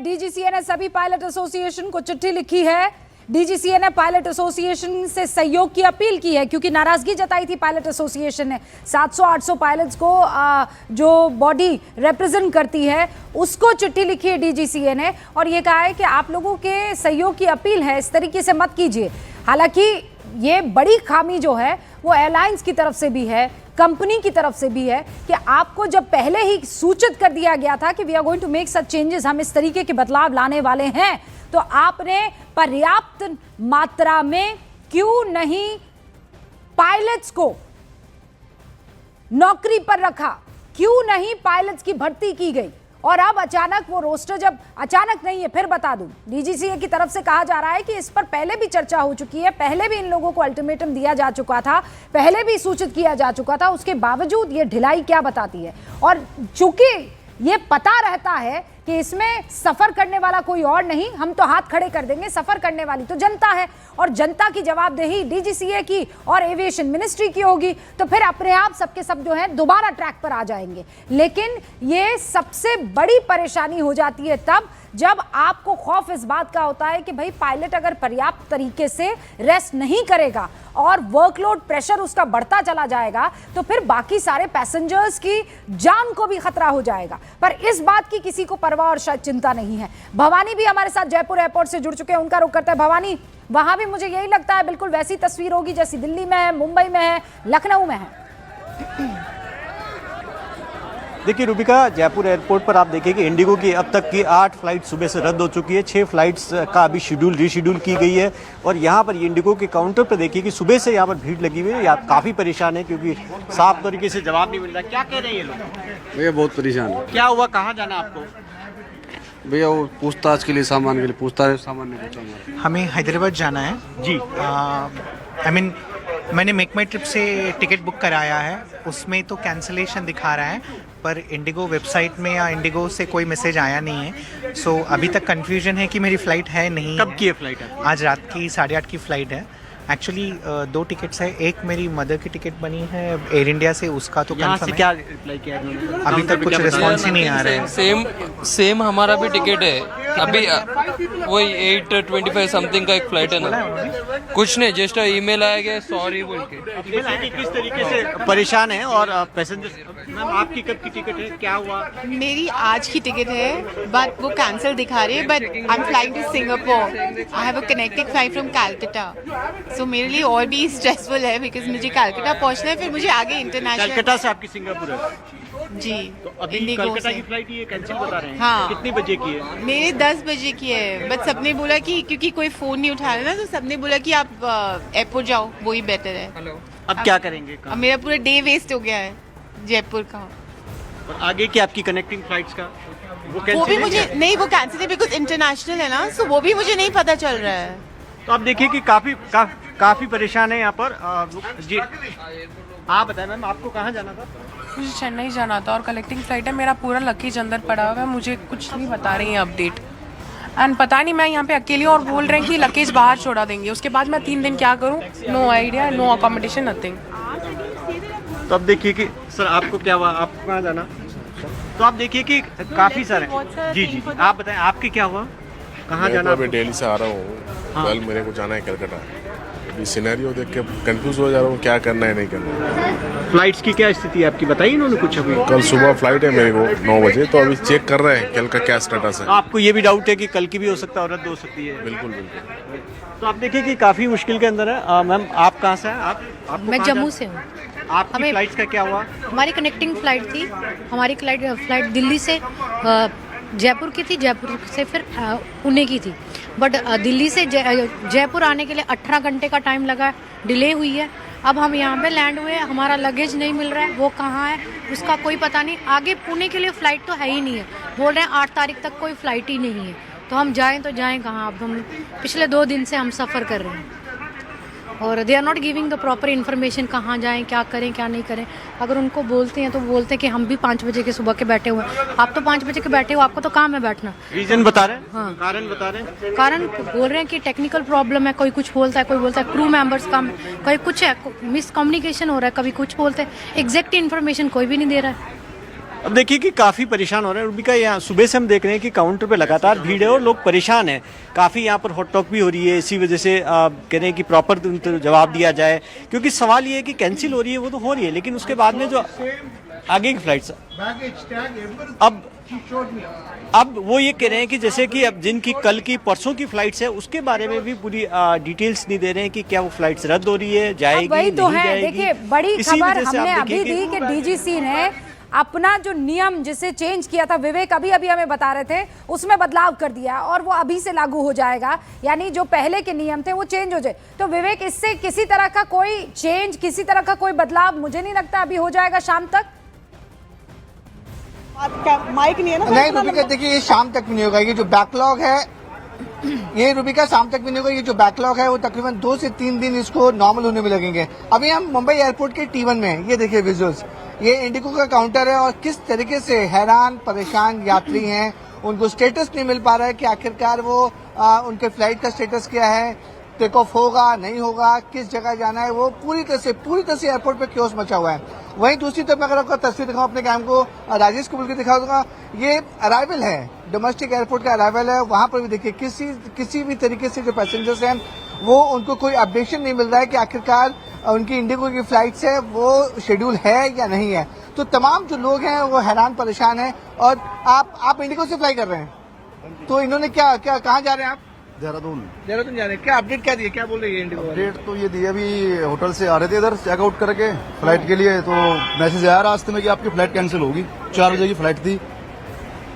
DGCA ने सभी pilot association को चिट्ठी लिखी है। डीजीसीए ने पायलट एसोसिएशन से सहयोग की अपील की है क्योंकि नाराजगी जताई थी पायलट एसोसिएशन ने। 700-800 पायलट्स को जो बॉडी रिप्रेजेंट करती है उसको चिट्ठी लिखी है डीजीसीए ने और ये कहा है कि आप लोगों के सहयोग की अपील है, इस तरीके से मत कीजिए। हालांकि ये बड़ी खामी जो है वो एयरलाइंस की तरफ से भी है, कंपनी की तरफ से भी है कि आपको जब पहले ही सूचित कर दिया गया था कि we are going to make such changes, हम इस तरीके के बदलाव लाने वाले हैं, तो आपने पर्याप्त मात्रा में क्यों नहीं पायलट्स को नौकरी पर रखा, क्यों नहीं पायलट्स की भर्ती की गई। और अब अचानक वो रोस्टर, जब अचानक नहीं है, फिर बता दूं, डीजीसीए की तरफ से कहा जा रहा है कि इस पर पहले भी चर्चा हो चुकी है, पहले भी इन लोगों को अल्टीमेटम दिया जा चुका था, पहले भी सूचित किया जा चुका था, उसके बावजूद ये ढिलाई क्या बताती है। और चूंकि ये पता रहता है कि इसमें सफर करने वाला कोई और नहीं, हम तो हाथ खड़े कर देंगे, सफर करने वाली तो जनता है और जनता की जवाबदेही डीजीसीए की और एविएशन मिनिस्ट्री की होगी, तो फिर अपने आप सबके सब जो है दोबारा ट्रैक पर आ जाएंगे। लेकिन ये सबसे बड़ी परेशानी हो जाती है तब जब आपको खौफ इस बात का होता है कि भाई पायलट अगर पर्याप्त तरीके से रेस्ट नहीं करेगा और वर्कलोड प्रेशर उसका बढ़ता चला जाएगा तो फिर बाकी सारे पैसेंजर्स की जान को भी खतरा हो जाएगा। पर इस बात की किसी को परवाह और शायद चिंता नहीं है। भवानी भी हमारे साथ जयपुर एयरपोर्ट से जुड़ चुके हैं, उनका रुख करता है। भवानी, वहां भी मुझे यही लगता है बिल्कुल वैसी तस्वीर होगी जैसी दिल्ली में है, मुंबई में है, लखनऊ में है। देखिए रूबिका, जयपुर एयरपोर्ट पर आप देखिए कि इंडिगो की अब तक की 8 फ्लाइट सुबह से रद्द हो चुकी है, 6 फ्लाइट्स का अभी रीशेड्यूल की गई है। और यहाँ पर इंडिगो के काउंटर पर देखिए कि सुबह से यहाँ पर भीड़ लगी हुई है, या काफ़ी परेशान है क्योंकि साफ तरीके से जवाब नहीं मिल रहा। क्या कह रहे हैं ये लोग? भैया बहुत परेशान है। क्या हुआ, कहाँ जाना आपको? भैया वो पूछताछ के लिए सामान के लिए पूछताछ, सामान नहीं पहुँचा। हमें हैदराबाद जाना है जी। मैंने मेक माई ट्रिप से टिकट बुक कराया है, उसमें तो कैंसिलेशन दिखा रहा है, पर इंडिगो वेबसाइट में या इंडिगो से कोई मैसेज आया नहीं है। सो अभी तक कंफ्यूजन है कि मेरी फ़्लाइट है नहीं। कब की है फ्लाइट है? आज रात की 8:30 की फ़्लाइट है। एक्चुअली 2 टिकट्स है, एक मेरी मदर की टिकट बनी है एयर इंडिया से, उसका तो कंफर्म है। क्या रिप्लाई किया इन्होंने? अभी तक कुछ रिस्पॉन्स ही नहीं आ रहा है। सेम हमारा भी टिकट है अभी, वही 8:25 समथिंग का एक फ्लाइट है ना, कुछ नहीं, जस्ट ईमेल आया गया सॉरी बोल के। किस तरीके से परेशान है और पैसेंजर? मैम आपकी कब की टिकट है, क्या हुआ? मेरी आज की टिकट है बट वो कैंसिल दिखा रही है, but I am flying to Singapore. I have a connecting flight from Calcutta, so मेरे लिए और भी स्ट्रेसफुल है बिकॉज मुझे कैलकाटा पहुंचना है, फिर मुझे आगे इंटरनेशनल। कलकत्ता से आपकी सिंगापुर है? जी। तो अभी कलकत्ता की फ्लाइट ये कैंसिल बता रहे हैं। हाँ। कितनी बजे की है? मेरे 10 बजे की है, बट सबने बोला कि क्योंकि कोई फ़ोन नहीं उठा रहा ना, तो सबने बोला कि आप एयरपोर्ट जाओ, वही बेटर है। अब क्या करेंगे? अब मेरा पूरा डे वेस्ट हो गया है जयपुर का। और आगे की आपकी कनेक्टिंग फ्लाइट्स का वो भी मुझे नहीं, वो कैंसिल है बिकॉज इंटरनेशनल है ना, सो वो भी मुझे नहीं पता चल रहा है। तो आप देखिए कि काफ़ी परेशान है यहाँ पर। जी आप बताएं मैम, आपको कहाँ जाना था? मुझे चेन्नई जाना था और कलेक्टिंग फ़्लाइट है, मेरा पूरा लगेज अंदर पड़ा हुआ है, मुझे कुछ नहीं बता रही हैं अपडेट। एंड पता नहीं, मैं यहाँ पे अकेली और बोल रहे हैं कि लगेज बाहर छोड़ा देंगे, उसके बाद मैं 3 दिन क्या करूँ? No idea, no accommodation, nothing. तो अब देखिए कि सर आपको क्या हुआ, आपको कहाँ जाना? तो आप देखिए कि काफ़ी सारे। जी जी आप बताएं, आपके क्या हुआ, कहाँ जाना? मैं दिल्ली से आ रहा हूँ, कल मेरे को जाना है कलकत्ता। अभी सिनेरियो देख के कंफ्यूज हो जा रहा हूँ, क्या करना है नहीं करना है। फ्लाइट्स की क्या स्थिति है आपकी, बताइए इन्होंने कुछ? अभी कल सुबह फ्लाइट है मेरे को 9 बजे, तो अभी चेक कर रहे हैं कल का क्या स्टेटस है। आपको ये भी डाउट है कि कल की भी हो सकता है और रद्द हो सकती है? बिल्कुल बिल्कुल। तो आप देखिए कि काफ़ी मुश्किल के अंदर है। मैम आप कहाँ से हैं? आप मैं जम्मू से हूँ। आपकी फ्लाइट्स का क्या हुआ? हमारी कनेक्टिंग फ़्लाइट थी, हमारी फ्लाइट दिल्ली से जयपुर की थी, जयपुर से फिर पुणे की थी, बट दिल्ली से जयपुर आने के लिए 18 घंटे का टाइम लगा, डिले हुई है। अब हम यहाँ पे लैंड हुए, हमारा लगेज नहीं मिल रहा है, वो कहाँ है उसका कोई पता नहीं। आगे पुणे के लिए फ़्लाइट तो है ही नहीं है, बोल रहे हैं 8 तारीख तक कोई फ़्लाइट ही नहीं है, तो हम जाएँ तो जाएँ कहाँ? अब हम पिछले 2 दिन से हम सफ़र कर रहे हैं और they are not giving the proper information, कहाँ जाएं, क्या करें, क्या नहीं करें। अगर उनको बोलते हैं तो बोलते हैं कि हम भी 5 बजे के सुबह के बैठे हुए हैं। आप तो 5 बजे के बैठे हो, आपको तो काम है बैठना। रीजन बता रहे हैं? हाँ, कारण बता रहे हैं। कारण बोल रहे हैं कि टेक्निकल प्रॉब्लम है, कोई कुछ बोलता है, कोई बोलता है क्रू मेंबर्स कम, कोई कुछ है, मिसकम्युनिकेशन हो रहा है, कभी कुछ बोलते हैं, एग्जैक्ट इन्फॉर्मेशन कोई भी नहीं दे रहा है। अब देखिए कि काफ़ी परेशान हो रहे हैं रूबिका। यहाँ सुबह से हम देख रहे हैं कि काउंटर पे लगातार भीड़ है और लोग परेशान हैं। काफ़ी यहाँ पर हॉट टॉक भी हो रही है, इसी वजह से कह रहे हैं कि प्रॉपर जवाब दिया जाए, क्योंकि सवाल ये है कि कैंसिल हो रही है वो तो हो रही है, लेकिन उसके बाद में जो आगे की फ्लाइट्स अब वो ये कह रहे हैं कि जैसे कि अब जिनकी कल की परसों की फ्लाइट्स है उसके बारे में भी पूरी डिटेल्स नहीं दे रहे हैं कि क्या वो फ्लाइट्स रद्द हो रही है, जाएगी वही तो नहीं है। जाएगी। देखिए बड़ी इसी खबर वजह से हमने आप अभी देखिए दी कि डीजीसी ने अपना जो नियम जिसे चेंज किया था, विवेक अभी अभी हमें बता रहे थे, उसमें बदलाव कर दिया और वो अभी से लागू हो जाएगा, यानी जो पहले के नियम थे वो चेंज हो जाए। तो विवेक इससे किसी तरह का कोई चेंज, किसी तरह का कोई बदलाव मुझे नहीं लगता अभी हो जाएगा शाम तक। माइक नहीं है ना? नहीं रूबिका, देखिए ये शाम तक भी नहीं होगा। ये जो बैकलॉग है ये रूबिका शाम तक भी नहीं होगा। ये जो बैकलॉग है वो तकरीबन 2 से 3 दिन इसको नॉर्मल होने में लगेंगे। अभी हम मुंबई एयरपोर्ट के T1 में हैं। ये देखिए विजुअल्स, ये इंडिगो का काउंटर है और किस तरीके से हैरान परेशान यात्री हैं। उनको स्टेटस नहीं मिल पा रहा है कि आखिरकार वो उनके फ्लाइट का स्टेटस क्या है, टेक ऑफ होगा नहीं होगा, किस जगह जाना है। वो पूरी तरह से एयरपोर्ट पे क्योस मचा हुआ है। वहीं दूसरी तरफ अगर आपको तस्वीर दिखाऊं अपने कैम को, राजेश को बोल के दिखा दूंगा, ये अराइवल है, डोमेस्टिक एयरपोर्ट का अराइवल है। वहां पर भी देखिए किसी भी तरीके से जो पैसेंजर्स हैं वो उनको कोई अपडेशन नहीं मिल रहा है कि आखिरकार उनकी इंडिगो की फ्लाइट्स है वो शेड्यूल है या नहीं है। तो तमाम जो लोग हैं वो हैरान परेशान हैं। और आप इंडिगो से फ्लाई कर रहे हैं, तो इन्होंने क्या कहाँ जा रहे हैं आप? देहरादून जा रहे हैं। क्या अपडेट क्या दिए, क्या बोल रही है इंडिगो? अपडेट तो ये दिया, अभी होटल से आ रहे थे इधर चेकआउट करके फ्लाइट के लिए, तो मैसेज आया रास्ते में कि आपकी फ्लाइट कैंसिल होगी। 4 बजे की फ्लाइट थी।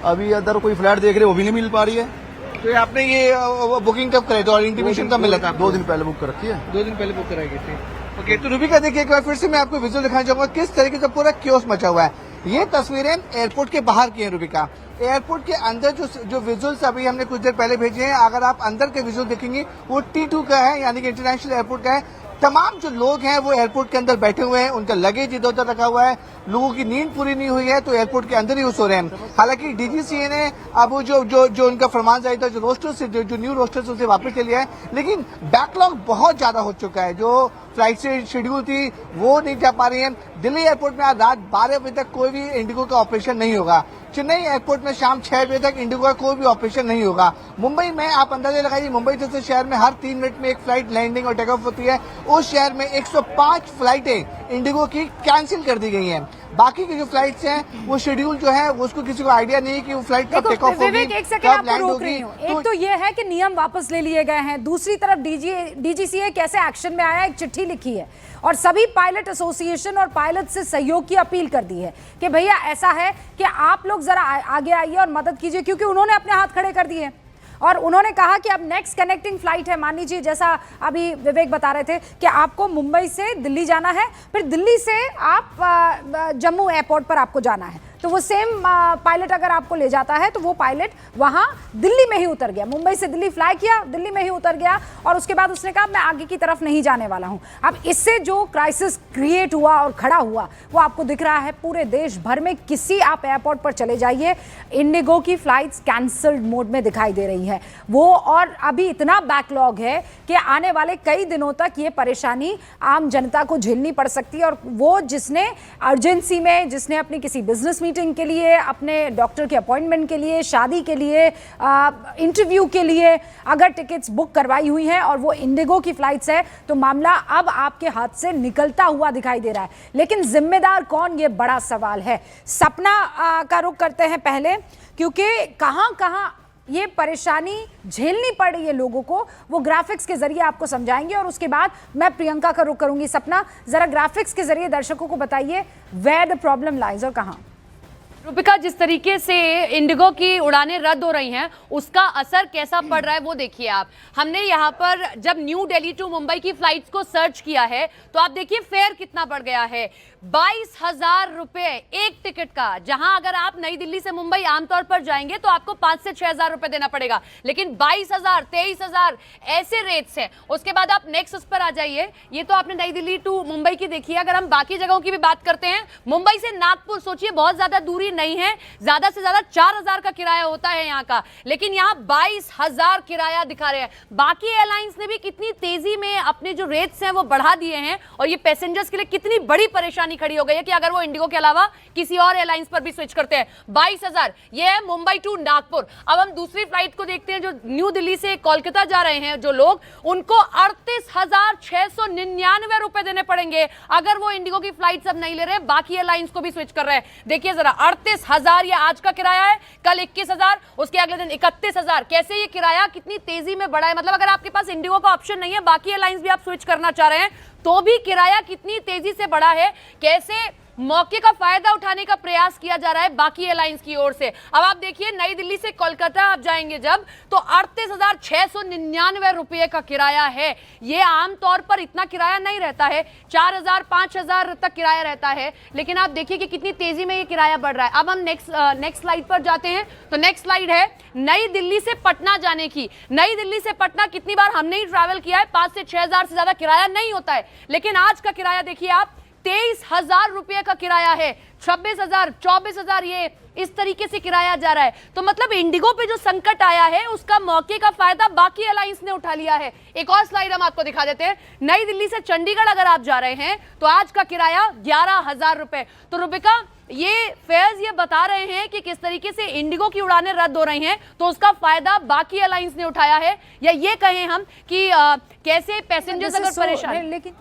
अभी इधर कोई फ्लाइट देख रहे वो भी नहीं मिल पा रही है। तो आपने ये बुकिंग कब कराई थी और इंटीमेशन कब मिला था? 2 दिन पहले बुक कर रखी है। 2 दिन पहले बुक कराई गई थी। ओके, तो रूबिका देखिए एक बार फिर से मैं आपको विजुअल दिखाना चाहूंगा किस तरीके से पूरा क्योस मचा हुआ है। ये तस्वीरें एयरपोर्ट के बाहर की हैं रूबिका। एयरपोर्ट के अंदर जो विजुअल्स अभी हमने कुछ देर पहले भेजे हैं, अगर आप अंदर के विजुअल देखेंगे वो T2 का है, यानी कि इंटरनेशनल एयरपोर्ट का है। तमाम जो लोग हैं वो एयरपोर्ट के अंदर बैठे हुए हैं, उनका लगेज इधर उधर रखा हुआ है, लोगों की नींद पूरी नहीं हुई है तो एयरपोर्ट के अंदर ही सो रहे हैं। हालांकि डीजीसीए ने अब जो उनका फरमान जारी था, जो रोस्टर से जो न्यू रोस्टर से उसे वापस ले लिया है, लेकिन बैकलॉग बहुत ज्यादा हो चुका है। जो फ्लाइट से शेड्यूल थी वो नहीं जा पा रही है। दिल्ली एयरपोर्ट में आज रात 12 बजे तक कोई भी इंडिगो का ऑपरेशन नहीं होगा। चेन्नई एयरपोर्ट में शाम 6 बजे तक इंडिगो का कोई भी ऑपरेशन नहीं होगा। मुंबई में आप अंदाजा लगाइए, मुंबई जैसे शहर में हर 3 मिनट में एक फ्लाइट लैंडिंग और टेक ऑफ होती है। उस शहर में 105 फ्लाइटें इंडिगो की कैंसिल कर दी गई हैं। बाकी की जो फ्लाइट्स हैं वो शेड्यूल जो है उसको किसी को आइडिया नहीं है कि वो फ्लाइट कब टेक ऑफ होगी, विवेक एक सेकंड आपको रोक रही हूँ। एक तो ये है कि नियम वापस ले लिए गए हैं, दूसरी तरफ डीजीसीए कैसे एक्शन में आया, एक चिट्ठी लिखी है और सभी पायलट एसोसिएशन और पायलट से सहयोग की अपील कर दी है कि भैया ऐसा है कि आप लोग जरा आगे आइए और मदद कीजिए, क्योंकि उन्होंने अपने हाथ खड़े कर दिए और उन्होंने कहा कि अब नेक्स्ट कनेक्टिंग फ्लाइट है। मान लीजिए जैसा अभी विवेक बता रहे थे कि आपको मुंबई से दिल्ली जाना है, फिर दिल्ली से आप जम्मू एयरपोर्ट पर आपको जाना है, तो वो सेम पायलट अगर आपको ले जाता है तो वो पायलट वहां दिल्ली में ही उतर गया, मुंबई से दिल्ली फ्लाई किया, दिल्ली में ही उतर गया और उसके बाद उसने कहा मैं आगे की तरफ नहीं जाने वाला हूं। अब इससे जो क्राइसिस क्रिएट हुआ और खड़ा हुआ वो आपको दिख रहा है पूरे देश भर में। किसी आप एयरपोर्ट पर चले जाइए, इंडिगो की फ्लाइट्स कैंसल्ड मोड में दिखाई दे रही है वो, और अभी इतना बैकलॉग है कि आने वाले कई दिनों तक ये परेशानी आम जनता को झेलनी पड़ सकती है। और वो जिसने अर्जेंसी में, जिसने अपनी किसी बिजनेस मीटिंग के लिए, अपने डॉक्टर के अपॉइंटमेंट के लिए, शादी के लिए, इंटरव्यू के लिए अगर टिकट्स बुक करवाई हुई हैं और वो इंडिगो की फ्लाइट्स है तो मामला अब आपके हाथ से निकलता हुआ दिखाई दे रहा है। लेकिन जिम्मेदार कौन, ये बड़ा सवाल है। सपना का रुख करते हैं पहले, क्योंकि कहां ये परेशानी झेलनी पड़ रही है लोगों को, वो ग्राफिक्स के जरिए आपको समझाएंगे और उसके बाद मैं प्रियंका का रुख करूंगी। सपना, जरा ग्राफिक्स के जरिए दर्शकों को बताइए वेयर द प्रॉब्लम लाइज और कहां। रूबिका, जिस तरीके से इंडिगो की उड़ानें रद्द हो रही हैं उसका असर कैसा पड़ रहा है वो देखिए आप। हमने यहाँ पर जब न्यू दिल्ली टू मुंबई की फ्लाइट्स को सर्च किया है तो आप देखिए फेयर कितना बढ़ गया है, 22,000 रुपए एक टिकट का। जहां अगर आप नई दिल्ली से मुंबई आमतौर पर जाएंगे तो आपको 5 से 6,000 रुपए देना पड़ेगा, लेकिन 22,000, 23,000 ऐसे रेट्स हैं। उसके बाद आप नेक्स्ट उस पर आ जाइए, ये तो आपने नई दिल्ली टू मुंबई की देखी है। अगर हम बाकी जगहों की भी बात करते हैं, मुंबई से नागपुर, सोचिए बहुत ज्यादा दूरी नहीं है, ज्यादा से ज्यादा 4,000 का किराया होता है यहाँ का, लेकिन यहाँ 22,000 किराया दिखा रहे हैं। बाकी एयरलाइंस ने भी कितनी तेजी में अपने जो रेट्स हैं वो बढ़ा दिए हैं और ये पैसेंजर्स के लिए कितनी बड़ी परेशानी परेशानी खड़ी हो गई है कि अगर वो इंडिगो के अलावा किसी और एयरलाइंस पर भी स्विच करते हैं। 22,000 ये है मुंबई टू नागपुर। अब हम दूसरी फ्लाइट को देखते हैं, जो न्यू दिल्ली से कोलकाता जा रहे हैं जो लोग, उनको 38,699 रुपए देने पड़ेंगे अगर वो इंडिगो की फ्लाइट सब नहीं ले रहे, बाकी एयरलाइंस को भी स्विच कर रहे हैं। देखिए जरा, 38,000 ये आज का किराया है, कल 21,000, उसके अगले दिन 31,000। कैसे ये किराया कितनी तेजी में बढ़ा है। मतलब अगर आपके पास इंडिगो का ऑप्शन नहीं है, बाकी एयरलाइंस भी आप स्विच करना चाह रहे हैं, तो भी किराया कितनी तेजी से बढ़ा है। कैसे मौके का फायदा उठाने का प्रयास किया जा रहा है बाकी एयरलाइंस की ओर से। अब आप देखिए, नई दिल्ली से कोलकाता आप जाएंगे जब, तो 38,699 रुपए का किराया है। ये आमतौर पर इतना किराया नहीं रहता है, 4,000 5,000 तक किराया रहता है, लेकिन आप देखिए कि कितनी तेजी में ये किराया बढ़ रहा है। अब हम नेक्स्ट स्लाइड पर जाते हैं। तो नेक्स्ट स्लाइड है नई दिल्ली से पटना जाने की। नई दिल्ली से पटना कितनी बार हमने ही ट्रैवल किया है, 5 से 6,000 से ज्यादा किराया नहीं होता है, लेकिन आज का किराया देखिए आप, 23,000 रुपए का किराया है। 26,000 24,000 ये इस तरीके से किराया जा रहा है। तो मतलब इंडिगो पे जो संकट आया है, उसका मौके का फायदा बाकी एयरलाइंस ने उठा लिया है। एक और स्लाइड हम आपको दिखा देते हैं। नई दिल्ली से चंडीगढ़ अगर आप जा रहे हैं तो आज का किराया 11,000 रुपए। तो रुबिका, ये फेयर्स ये बता रहे हैं कि किस तरीके से इंडिगो की उड़ानें रद्द हो रही हैं, तो उसका फायदा बाकी एयरलाइंस ने उठाया है, या ये कहें हम कि कैसे पैसेंजर्स अगर परेशान। लेकिन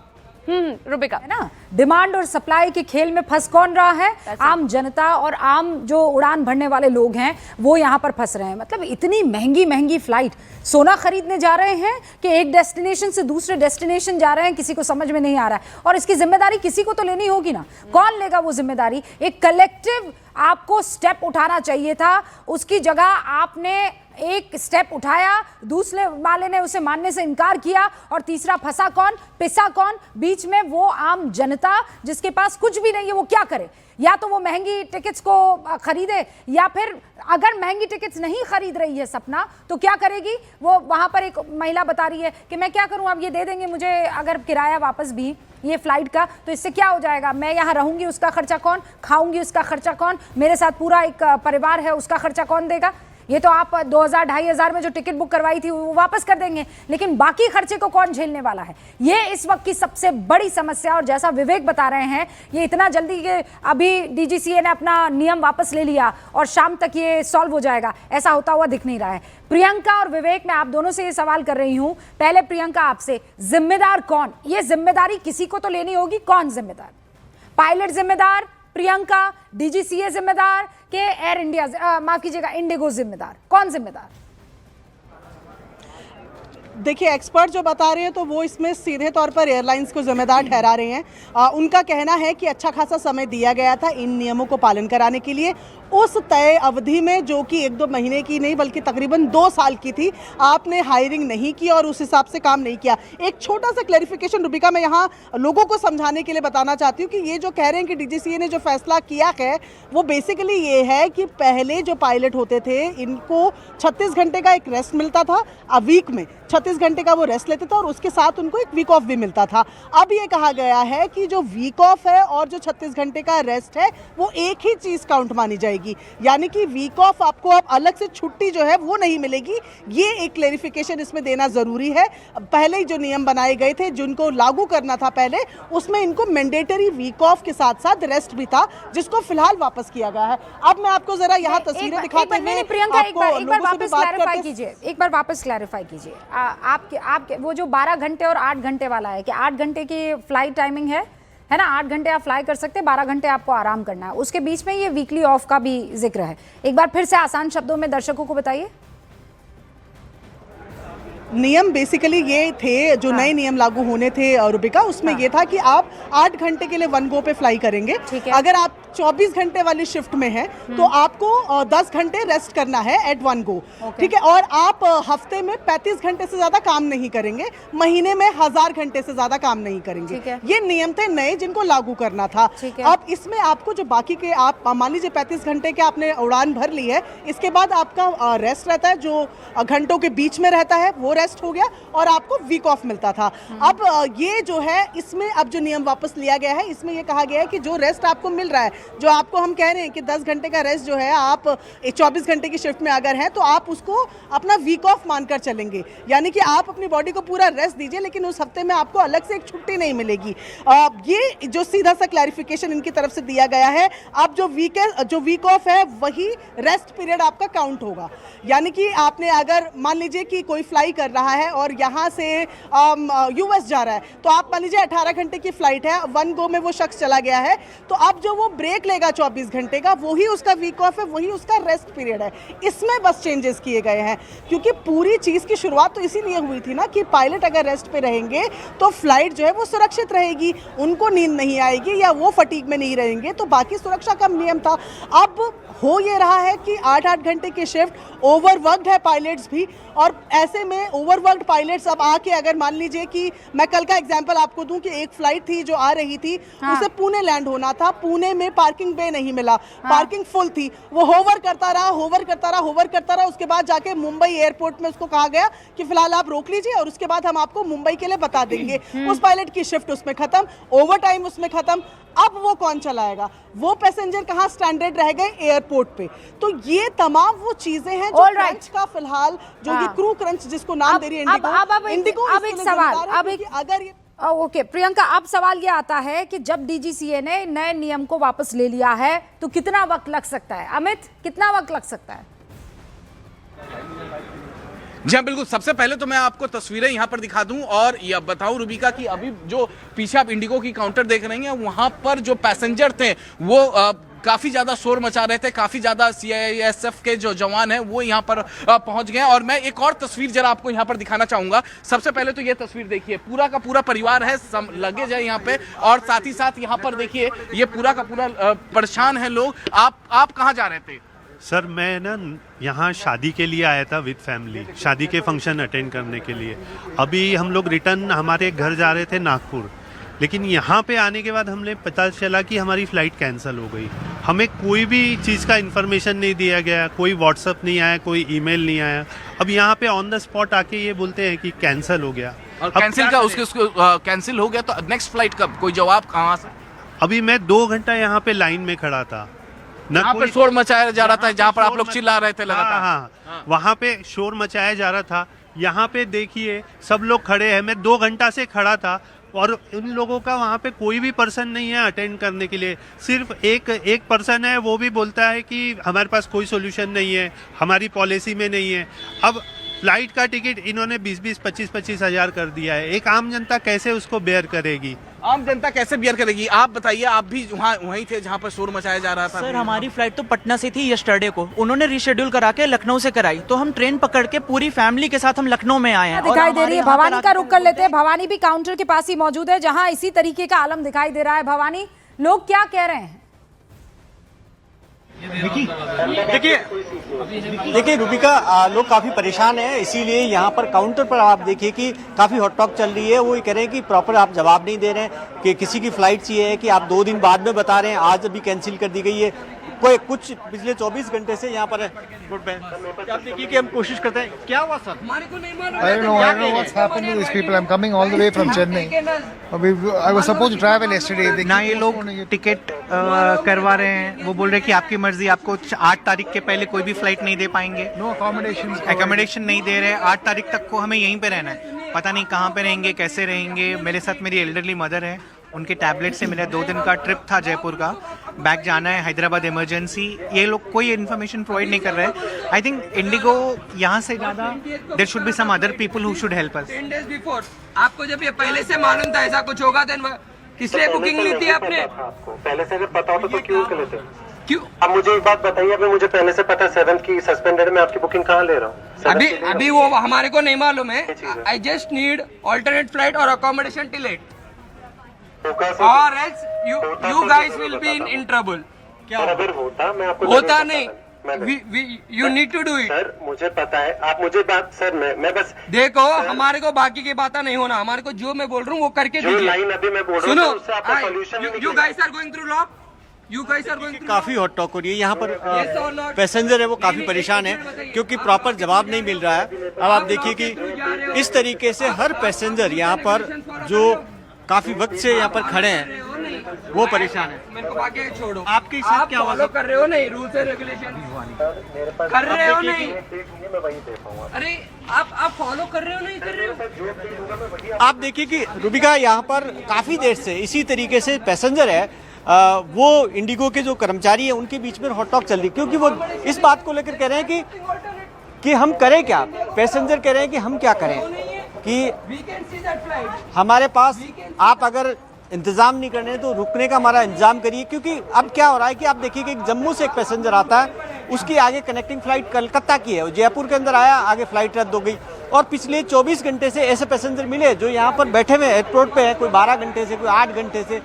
रुबिका, है ना, डिमांड और सप्लाई के खेल में फंस कौन रहा है? आम जनता और आम जो उड़ान भरने वाले लोग हैं वो यहाँ पर फंस रहे हैं। मतलब इतनी महंगी महंगी फ्लाइट, सोना खरीदने जा रहे हैं कि एक डेस्टिनेशन से दूसरे डेस्टिनेशन जा रहे हैं, किसी को समझ में नहीं आ रहा है। और इसकी जिम्मेदारी किसी को तो लेनी होगी ना, कौन लेगा वो जिम्मेदारी? एक कलेक्टिव आपको स्टेप उठाना चाहिए था, उसकी जगह आपने एक स्टेप उठाया, दूसरे वाले ने उसे मानने से इनकार किया, और तीसरा फंसा कौन, पिसा कौन? बीच में वो आम जनता जिसके पास कुछ भी नहीं है, वो क्या करे? या तो वो महंगी टिकट्स को खरीदे, या फिर अगर महंगी टिकट्स नहीं खरीद रही है सपना, तो क्या करेगी? वो वहां पर एक महिला बता रही है कि मैं क्या करूं, अब ये दे देंगे मुझे अगर किराया वापस भी ये फ्लाइट का, तो इससे क्या हो जाएगा? मैं यहाँ रहूंगी, उसका खर्चा कौन? खाऊंगी, उसका खर्चा कौन? मेरे साथ पूरा एक परिवार है, उसका खर्चा कौन देगा? ये तो आप 2,000-2,500 में जो टिकट बुक करवाई थी वो वापस कर देंगे, लेकिन बाकी खर्चे को कौन झेलने वाला है? ये इस वक्त की सबसे बड़ी समस्या। और जैसा विवेक बता रहे हैं, ये इतना जल्दी कि अभी डीजीसीए ने अपना नियम वापस ले लिया और शाम तक ये सॉल्व हो जाएगा, ऐसा होता हुआ दिख नहीं रहा है। प्रियंका और विवेक, मैं आप दोनों से ये सवाल कर रही हूं। पहले प्रियंका आपसे, जिम्मेदार कौन? ये जिम्मेदारी किसी को तो लेनी होगी, कौन जिम्मेदार? पायलट जिम्मेदार, प्रियंका, डीजीसीए जिम्मेदार, के एयर इंडिया, माफ कीजिएगा, इंडिगो जिम्मेदार? कौन जिम्मेदार? देखिए, एक्सपर्ट जो बता रहे हैं तो वो इसमें सीधे तौर पर एयरलाइंस को जिम्मेदार ठहरा रहे हैं। उनका कहना है कि अच्छा खासा समय दिया गया था इन नियमों को पालन कराने के लिए। उस तय अवधि में, जो कि 1-2 महीने की नहीं बल्कि तकरीबन 2 साल की थी, आपने हायरिंग नहीं की और उस हिसाब से काम नहीं किया। एक छोटा सा क्लैरिफिकेशन रुबिका मैं यहाँ लोगों को समझाने के लिए बताना चाहती हूँ कि ये जो कह रहे हैं कि डीजीसीए ने जो फैसला किया है, वो बेसिकली ये है कि पहले जो पायलट होते थे इनको 36 घंटे का एक रेस्ट मिलता था, वीक में 36 घंटे का वो रेस्ट लेते थे, और उसके साथ उनको एक वीक ऑफ भी मिलता था। अब ये कहा गया है कि जो वीक ऑफ है और जो 36 घंटे का रेस्ट है, वो एक ही चीज़ काउंट मानी जाएगी, यानी कि वीक ऑफ आपको अब अलग से छुट्टी जो है वो नहीं मिलेगी। ये एक क्लेरिफिकेशन इसमें देना जरूरी है। पहले ही जो नियम बनाए गए थे जिनको लागू करना था पहले, उसमें इनको मैंडेटरी वीक ऑफ के साथ साथ रेस्ट भी था, जिसको फिलहाल वापस किया गया है। अब मैं आपको जरा यहाँ तस्वीरें दिखाते हैं। प्रियंका, एक बार वापस क्लैरिफाई कीजिए, एक बार वापस क्लैरिफाई कीजिए। आपके वो जो 12 घंटे और 8 घंटे वाला है कि 8 घंटे की फ्लाइट टाइमिंग है ना, 8 घंटे आप फ्लाई कर सकते हैं, 12 घंटे आपको आराम करना है, उसके बीच में ये वीकली ऑफ का भी जिक्र है। एक बार फिर से आसान शब्दों में दर्शकों को बताइए। नियम बेसिकली ये थे, जो नए नियम लागू होने थे रुबिका, उसमें ये था कि आप 8 घंटे के लिए वन गो पे फ्लाई करेंगे। अगर आप 24 घंटे वाली शिफ्ट में हैं तो आपको 10 घंटे रेस्ट करना है एट वन गो, ठीक है। और आप हफ्ते में 35 घंटे से ज्यादा काम नहीं करेंगे, महीने में 1000 घंटे से ज्यादा काम नहीं करेंगे। ये नियम थे नए जिनको लागू करना था। अब इसमें आपको जो बाकी के, आप मान लीजिए 35 घंटे के आपने उड़ान भर ली है, इसके बाद आपका रेस्ट रहता है, जो घंटों के बीच में रहता है वो रेस्ट हो गया, और आपको वीक ऑफ मिलता था। अब ये जो है, इसमें अब जो नियम वापस लिया गया है, इसमें ये कहा गया है कि जो रेस्ट आपको मिल रहा है जो आपको हम कह रहे हैं कि 10 घंटे का रेस्ट जो है, आप 24 घंटे की शिफ्ट में अगर हैं तो आप उसको अपना वीक ऑफ मानकर चलेंगे, यानी कि आप अपनी बॉडी को पूरा रेस्ट दीजिए, लेकिन उस हफ्ते में आपको अलग से एक छुट्टी नहीं मिलेगी। ये जो सीधा सा क्लैरिफिकेशन इनकी तरफ से दिया गया है। अब जो वीक ऑफ है वही रेस्ट पीरियड आपका काउंट होगा, यानी कि आपने अगर मान लीजिए कि कोई फ्लाई कर रहा है और यहाँ से यूएस जा रहा है, तो आप मान लीजिए 18 घंटे की फ्लाइट है, 1 गो में वो शख्स चला गया है, तो अब जो वो ब्रेक लेगा 24 घंटे का, वही उसका वीक ऑफ है, वही उसका रेस्ट पीरियड है। इसमें बस चेंजेस किए गए हैं, क्योंकि पूरी चीज़ की शुरुआत तो इसीलिए हुई थी ना कि पायलट अगर रेस्ट पे रहेंगे तो फ्लाइट जो है वो सुरक्षित रहेगी, उनको नींद नहीं आएगी या वो फटीग में नहीं रहेंगे, तो बाकी सुरक्षा का नियम था। अब हो ये रहा है कि 8-8 घंटे की शिफ्ट, ओवरवर्कड है पायलट्स भी, और ऐसे में ओवरवर्कड पायलट्स अब आके अगर मान लीजिए कि मैं कल का एग्जांपल आपको दूं कि एक फ्लाइट थी जो आ रही थी, उसे पुणे लैंड होना था, पुणे में पार्किंग बे नहीं मिला, पार्किंग फुल थी, वो होवर करता रहा, उसके बाद जाके मुंबई एयरपोर्ट में उसको कहा गया कि फिलहाल आप रोक लीजिए और उसके बाद हम आपको मुंबई के लिए बता देंगे। उस पायलट की शिफ्ट उसमें खत्म, ओवर टाइम उसमें खत्म। अब वो कौन चलाएगा? वो पैसेंजर कहाँ स्टैंडर्ड रह गए? एयरपोर्ट पे। तो ये तमाम वो चीजें हैं जो क्रंच का फिलहाल जो ये क्रू क्रंच जिसको नाम दे रही है इंडिगो, अब एक सवाल, अगर ये ओके प्रियंका, अब सवाल ये आता है कि जब डीजीसीए ने नए नियम को वापस ले लिया है तो कितना वक्त लग सकता है? अमित, कितना वक्त लग सकता है? जी हाँ, बिल्कुल। सबसे पहले तो मैं आपको तस्वीरें यहाँ पर दिखा दूं और यह बताऊं रुबिका कि अभी जो पीछे आप इंडिगो की काउंटर देख रही हैं, वहाँ पर जो पैसेंजर थे वो काफ़ी ज़्यादा शोर मचा रहे थे, काफ़ी ज़्यादा CISF के जो जवान हैं वो यहाँ पर पहुँच गए। और मैं एक और तस्वीर जरा आपको यहाँ पर दिखाना चाहूँगा। सबसे पहले तो ये तस्वीर देखिए, पूरा का पूरा परिवार है, लगेज है यहाँ पे, और साथ ही साथ यहाँ पर देखिए ये पूरा का पूरा परेशान है लोग। आप कहाँ जा रहे थे? सर मैं ना यहाँ शादी के लिए आया था विद फैमिली, शादी के फंक्शन अटेंड करने के लिए। अभी हम लोग रिटर्न हमारे घर जा रहे थे नागपुर, लेकिन यहाँ पे आने के बाद हमने पता चला कि हमारी फ़्लाइट कैंसिल हो गई। हमें कोई भी चीज़ का इन्फॉर्मेशन नहीं दिया गया, कोई व्हाट्सअप नहीं आया, कोई ईमेल नहीं आया। अब यहाँ पे ऑन द स्पॉट आके ये बोलते हैं कि कैंसिल हो गया। और कैंसिल का उसको कैंसिल हो गया तो नेक्स्ट फ्लाइट कब? कोई जवाब कहाँ से? अभी मैं 2 घंटा यहाँ पे लाइन में खड़ा था, यहाँ पर शोर मचाया जा रहा था, जहाँ पर आप लोग चिल्ला रहे थे लगातार। हाँ, वहाँ पे शोर मचाया जा रहा था। यहाँ पे देखिए सब लोग खड़े हैं, मैं 2 घंटा से खड़ा था और उन लोगों का वहाँ पे कोई भी पर्सन नहीं है अटेंड करने के लिए। सिर्फ एक पर्सन है, वो भी बोलता है कि हमारे पास कोई सोल्यूशन नहीं है, हमारी पॉलिसी में नहीं है। अब फ्लाइट का टिकट इन्होंने 20-20, 25-25 हज़ार कर दिया है। एक आम जनता कैसे उसको बेयर करेगी? आम जनता कैसे बियर करेगी? आप बताइए, आप भी वहीं थे जहाँ पर शोर मचाया जा रहा था। सर हमारी फ्लाइट तो पटना से थी यस्टरडे को, उन्होंने रीशेड्यूल करा के लखनऊ से कराई, तो हम ट्रेन पकड़ के पूरी फैमिली के साथ हम लखनऊ में आए हैं। दिखाई दे रही है, भवानी का रुख कर लेते हैं। भवानी भी काउंटर के पास ही मौजूद है जहाँ इसी तरीके का आलम दिखाई दे रहा है। भवानी, लोग क्या कह रहे हैं? देखिए रुबिका, लोग काफ़ी परेशान हैं, इसीलिए यहाँ पर काउंटर पर आप देखिए कि काफ़ी हॉट टॉक चल रही है। वो ये कह रहे हैं कि प्रॉपर आप जवाब नहीं दे रहे हैं, कि किसी की फ्लाइट चाहिए है कि आप 2 दिन बाद में बता रहे हैं, आज अभी कैंसिल कर दी गई है। कोई कुछ पिछले 24 घंटे से यहाँ पर आप देखिए कि हम कोशिश करते हैं। क्या हुआ sir? I don't know what's happened to these people. I'm coming all the way from Chennai. I was supposed to travel yesterday. ना ये लोग टिकट करवा रहे हैं, वो बोल रहे हैं कि आपकी मर्जी, आपको 8 तारीख के पहले कोई भी फ्लाइट नहीं दे पाएंगे। No एकोमोडेशन नहीं दे रहे। 8 तारीख तक को हमें यहीं पे रहना है, पता नहीं कहाँ पे रहेंगे, कैसे रहेंगे। मेरे साथ मेरी एल्डरली मदर है, उनके टैबलेट से मेरा 2 दिन का ट्रिप था जयपुर का, बैक जाना है हैदराबाद इमरजेंसी। ये लोग कोई इन्फॉर्मेशन प्रोवाइड नहीं कर रहे हैं। आई थिंक इंडिगो यहाँ से ज़्यादा there should be some other people who should help us. 10 days before आपको जब ये पहले से मालूम था ऐसा कुछ होगा, देन किस लिए बुकिंग ली थी आपने? पहले से जब पता होता तो क्यों कर लेते? क्यों? अब मुझे एक बात बताइए, अभी मुझे पहले से पता 7 की सस्पेंडेड में आपकी बुकिंग कहाँ ले रहा हूँ? अभी वो हमारे को नहीं मालूम है। I just need alternate flight और accommodation till 8 or else you guys will be in trouble. क्या अगर होता मैं आपको होता नहीं, you need to do it. Sir मुझे पता है, आप मुझे बात सर मैं बस देखो, हमारे को बाकी की बातें नहीं होना, हमारे को जो मैं बोल रहा हूँ वो करके जो लाइन अभी मैं बोल रहा हूँ उससे आपका solution you guys are going through law. You guys are going through काफी हॉट टॉक हो रही है यहाँ पर। पैसेंजर है वो काफी परेशान है क्योंकि प्रॉपर जवाब नहीं मिल रहा है। अब आप देखिए कि इस तरीके से हर पैसेंजर यहाँ पर जो काफी वक्त से यहाँ पर खड़े हैं वो परेशान है। आगे छोड़ो। आपके साथ क्या हुआ? फॉलो कर रहे हो नहीं रूल्स एंड रेगुलेशन? कर रहे हो नहीं? अरे आप फॉलो कर रहे हो नहीं कर रहे हो? आप देखिए कि रूबिका यहाँ पर काफ़ी देर से इसी तरीके से पैसेंजर है वो इंडिगो के जो कर्मचारी हैं उनके बीच में हॉट टॉक चल रही है, क्योंकि वो इस बात को लेकर कह रहे हैं कि हम करें क्या। पैसेंजर कह रहे हैं कि हम क्या करें, कि हमारे पास आप अगर इंतज़ाम नहीं करने तो रुकने का हमारा इंतजाम करिए। क्योंकि अब क्या हो रहा है कि आप देखिए कि जम्मू से एक पैसेंजर आता है, उसकी आगे कनेक्टिंग फ़्लाइट कलकत्ता की है, वो जयपुर के अंदर आया, आगे फ़्लाइट रद्द हो गई। और पिछले 24 घंटे से ऐसे पैसेंजर मिले जो यहाँ पर बैठे हुए एयरपोर्ट पे है, कोई 12 घंटे से, कोई 8 घंटे से।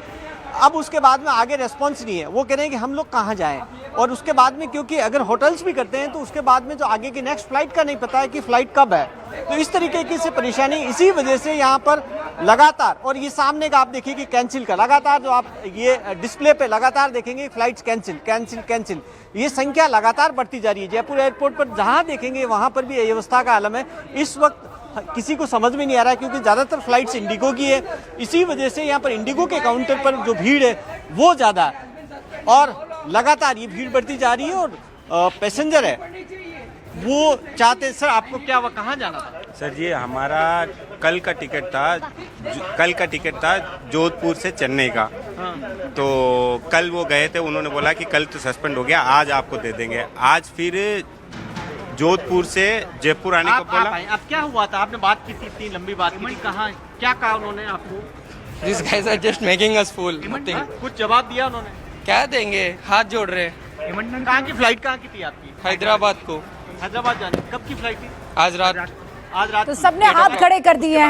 अब उसके बाद में आगे रेस्पॉन्स नहीं है, वो कह रहे हैं कि हम लोग कहाँ जाएं। और उसके बाद में क्योंकि अगर होटल्स भी करते हैं तो उसके बाद में जो आगे की नेक्स्ट फ्लाइट का नहीं पता है कि फ़्लाइट कब है। तो इस तरीके की से परेशानी, इसी वजह से यहाँ पर लगातार, और ये सामने का आप देखिए कि कैंसिल का लगातार जो आप ये डिस्प्ले पे लगातार देखेंगे फ्लाइट्स कैंसिल कैंसिल कैंसिल, ये संख्या लगातार बढ़ती जा रही है। जयपुर एयरपोर्ट पर जहाँ देखेंगे वहाँ पर भी यही अवस्था का आलम है। इस वक्त किसी को समझ में नहीं आ रहा है क्योंकि ज़्यादातर फ्लाइट्स इंडिगो की है, इसी वजह से यहाँ पर इंडिगो के काउंटर पर जो भीड़ है वो ज़्यादा है और लगातार ये भीड़ बढ़ती जा रही है। और पैसेंजर है वो चाहते, सर आपको क्या हुआ, कहाँ जाना था? सर जी हमारा कल का टिकट था जोधपुर से चेन्नई का। तो कल वो गए थे, उन्होंने बोला कि कल तो सस्पेंड हो गया, आज आपको दे देंगे। आज फिर जोधपुर से जयपुर आने को बोला। अब क्या हुआ था, आपने बात की थी, इतनी लंबी बात की थी, कहाँ क्या कहा उन्होंने आपको? These guys are just making us fool. कुछ जवाब दिया उन्होंने? क्या देंगे, हाथ जोड़ रहे। कहाँ की फ्लाइट कहाँ की थी आपकी? हैदराबाद को। हैदराबाद जाने, कब की फ्लाइट थी? आज रात। आज रात तो सबने हाथ खड़े कर दिए हैं।